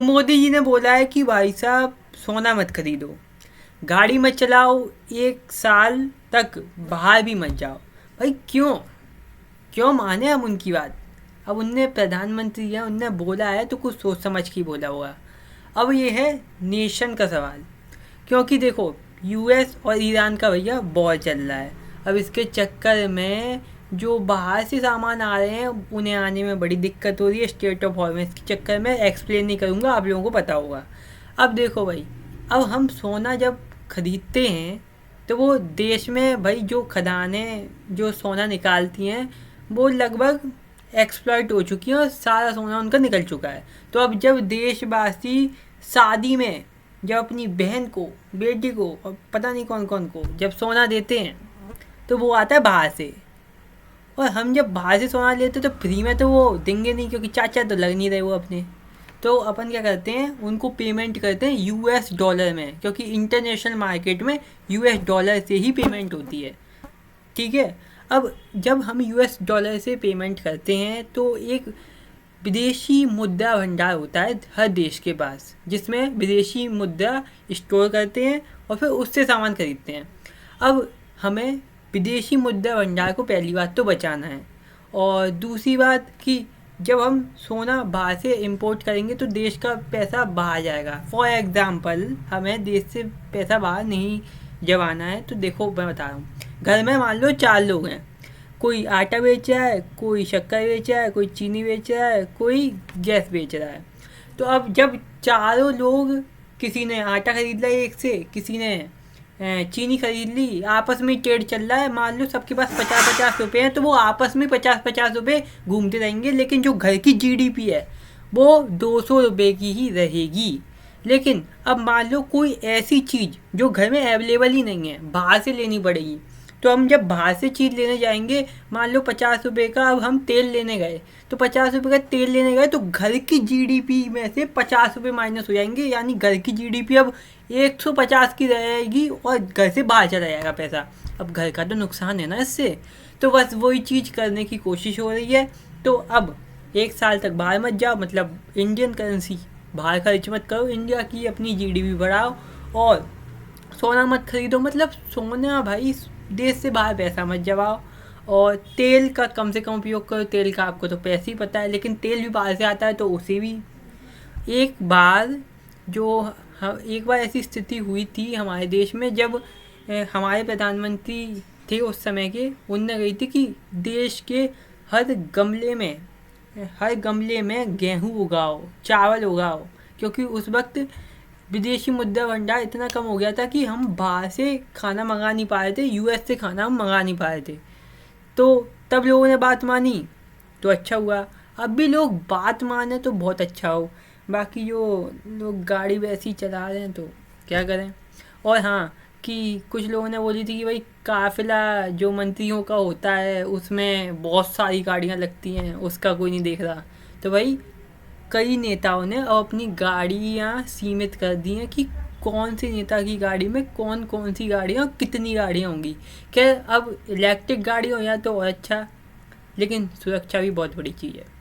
मोदी जी ने बोला है कि भाई साहब सोना मत खरीदो, गाड़ी मत चलाओ, 1 साल तक बाहर भी मत जाओ। भाई क्यों क्यों माने हम उनकी बात? अब उनने प्रधानमंत्री है, उनने बोला है तो कुछ सोच समझ के ही बोला होगा। अब ये है नेशन का सवाल, क्योंकि देखो यूएस और ईरान का भैया वॉर चल रहा है। अब इसके चक्कर में जो बाहर से सामान आ रहे हैं उन्हें आने में बड़ी दिक्कत हो रही है। स्टेट ऑफ हॉर्मस के चक्कर में एक्सप्लेन नहीं करूँगा, आप लोगों को पता होगा। अब देखो भाई, अब हम सोना जब खरीदते हैं तो वो देश में भाई जो खदानें जो सोना निकालती हैं वो लगभग एक्सप्लॉइट हो चुकी हैं और सारा सोना उनका निकल चुका है। तो अब जब देशवासी शादी में जब अपनी बहन को, बेटी को और पता नहीं कौन कौन को जब सोना देते हैं तो वो आता है बाहर से। और हम जब बाहर से सोना लेते तो फ्री में तो वो देंगे नहीं, क्योंकि चाचा तो लग नहीं रहे वो अपने। तो अपन क्या करते हैं, उनको पेमेंट करते हैं यूएस डॉलर में, क्योंकि इंटरनेशनल मार्केट में यूएस डॉलर से ही पेमेंट होती है। ठीक है। अब जब हम यूएस डॉलर से पेमेंट करते हैं तो एक विदेशी मुद्रा भंडार होता है हर देश के पास, जिसमें विदेशी मुद्रा स्टोर करते हैं और फिर उससे सामान खरीदते हैं। अब हमें विदेशी मुद्रा भंडार को पहली बात तो बचाना है, और दूसरी बात कि जब हम सोना बाहर से इंपोर्ट करेंगे तो देश का पैसा बाहर जाएगा। फॉर एग्ज़ाम्पल, हमें देश से पैसा बाहर नहीं जब आना है तो देखो मैं बता रहा हूँ, घर में मान लो 4 लोग हैं, कोई आटा बेच रहा है, कोई शक्कर बेच रहा है, कोई चीनी बेच रहा है, कोई गैस बेच रहा है। तो अब जब चारों लोग, किसी ने आटा खरीद लिया एक से, किसी ने चीनी खरीद ली, आपस में ट्रेड चल रहा है, मान लो सबके पास 50-50 रुपये हैं, तो वो आपस में 50-50 रुपये घूमते रहेंगे। लेकिन जो घर की जीडीपी है वो 200 रुपये की ही रहेगी। लेकिन अब मान लो कोई ऐसी चीज़ जो घर में अवेलेबल ही नहीं है, बाहर से लेनी पड़ेगी, तो हम जब बाहर से चीज़ लेने जाएंगे, मान लो 50 रुपये का अब हम तेल लेने गए, तो 50 रुपये का तेल लेने गए तो घर की जीडीपी में से 50 रुपये माइनस हो जाएंगे, यानी घर की जीडीपी अब 150 की रहेगी और घर से बाहर चला जाएगा पैसा। अब घर का तो नुकसान है ना इससे। तो बस वही चीज़ करने की कोशिश हो रही है। तो अब 1 साल तक बाहर मत जाओ, मतलब इंडियन करेंसी बाहर खर्च मत करो, इंडिया की अपनी जीडीपी बढ़ाओ, और सोना मत खरीदो। मतलब सोना भाई, देश से बाहर पैसा मत जमाओ, और तेल का कम से कम उपयोग करो। तेल का आपको तो पैसे ही पता है, लेकिन तेल भी बाहर से आता है तो उसे भी एक बार एक बार ऐसी स्थिति हुई थी हमारे देश में, जब हमारे प्रधानमंत्री थे उस समय के, उनने कही थी कि देश के हर गमले में गेहूँ उगाओ, चावल उगाओ, क्योंकि उस वक्त विदेशी मुद्रा भंडार इतना कम हो गया था कि हम बाहर से खाना मंगा नहीं पा रहे थे, यूएस से खाना हम मंगा नहीं पा रहे थे। तो तब लोगों ने बात मानी तो अच्छा हुआ। अब भी लोग बात माने तो बहुत अच्छा हो, बाकी जो लोग गाड़ी वैसी चला रहे हैं तो क्या करें। और हाँ, कि कुछ लोगों ने बोली थी कि भाई काफिला जो मंत्रियों का होता है उसमें बहुत सारी गाड़ियाँ लगती हैं, उसका कोई नहीं देख रहा। तो भाई कई नेताओं ने अब अपनी गाड़ियाँ सीमित कर दी हैं कि कौन सी नेता की गाड़ी में कौन कौन सी गाड़ियाँ, कितनी गाड़ियाँ होंगी। क्या अब इलेक्ट्रिक गाड़ी हो या तो और अच्छा, लेकिन सुरक्षा भी बहुत बड़ी चीज़ है।